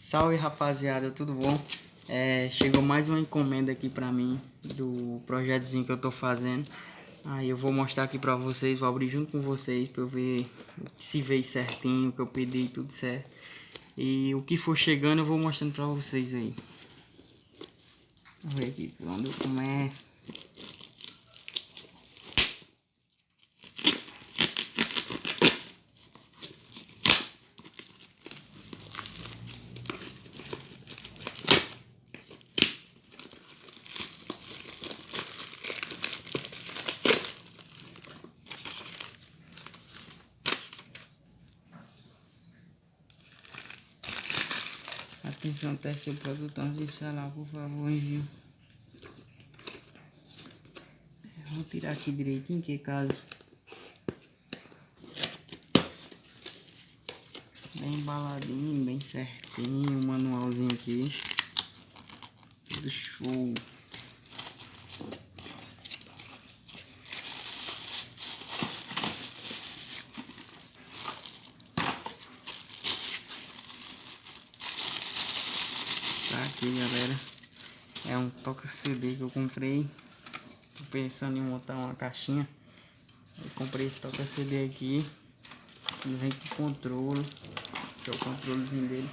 Salve rapaziada, tudo bom? Chegou mais uma encomenda aqui pra mim do projetozinho que eu tô fazendo. Aí eu vou mostrar aqui pra vocês, vou abrir junto com vocês pra eu ver se veio certinho, o que eu pedi, tudo certo. E o que for chegando eu vou mostrando pra vocês aí. Vamos ver aqui quando eu começo. Atenção, teste o produto antes de instalar, por favor, envio. Vou tirar aqui direitinho, que caso bem embaladinho, bem certinho, o manualzinho aqui, tudo show. Tá aqui, galera, é um toca CD que eu comprei. Tô pensando em montar uma caixinha. Eu comprei esse toca CD aqui. Ele vem com controle, que é o controlezinho dele,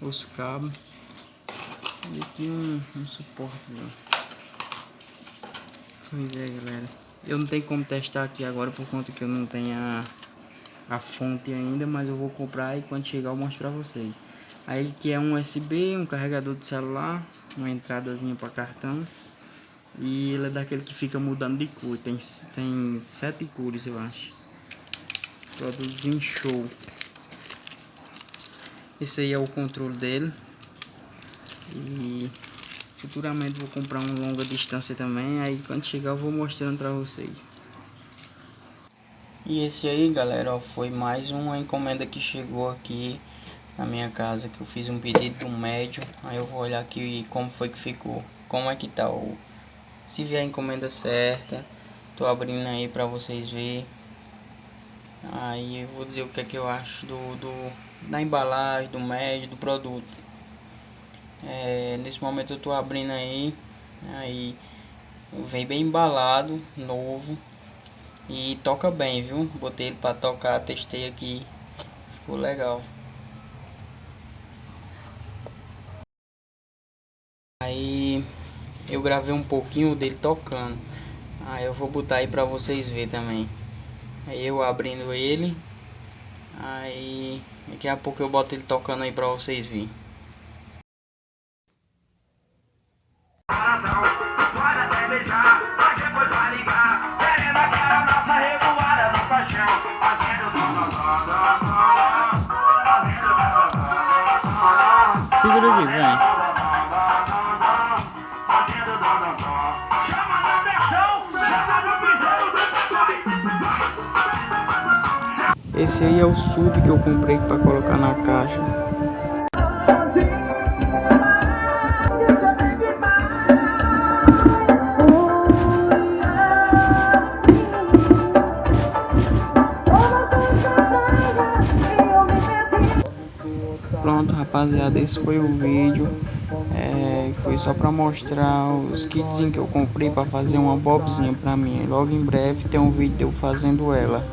os cabos e aqui um suportezinho. Pois é, galera, eu não tenho como testar aqui agora por conta que eu não tenho a fonte ainda, mas eu vou comprar e quando chegar eu mostro pra vocês. Aí que é um USB, um carregador de celular, uma entradazinha para cartão. E ele é daquele que fica mudando de cor. Tem 7 cores, eu acho. Produzinho show. Esse aí é o controle dele. E futuramente vou comprar um longa distância também. Aí quando chegar eu vou mostrando pra vocês. E esse aí, galera, ó, foi mais uma encomenda que chegou aqui na minha casa, que eu fiz um pedido do médio. Aí eu vou olhar aqui como foi que ficou, como é que tá se vier a encomenda certa. Tô abrindo aí pra vocês verem. Aí eu vou dizer o que é que eu acho da embalagem, do médio, do produto. Nesse momento eu tô abrindo aí vem bem embalado, novo. E toca bem, viu? Botei ele pra tocar, testei aqui, ficou legal. Aí eu gravei um pouquinho dele tocando. Aí eu vou botar aí pra vocês verem também. Aí eu abrindo ele. Aí daqui a pouco eu boto ele tocando aí pra vocês verem. Pode até beijar, mas depois vai ligar. Querendo aquela nossa revoada no paixão. Fazendo segura aqui, vem. Esse aí é o sub que eu comprei para colocar na caixa. Pronto, rapaziada, esse foi o vídeo. Foi só para mostrar os kitzinhos que eu comprei para fazer uma bobzinha para mim. Logo em breve tem um vídeo eu fazendo ela.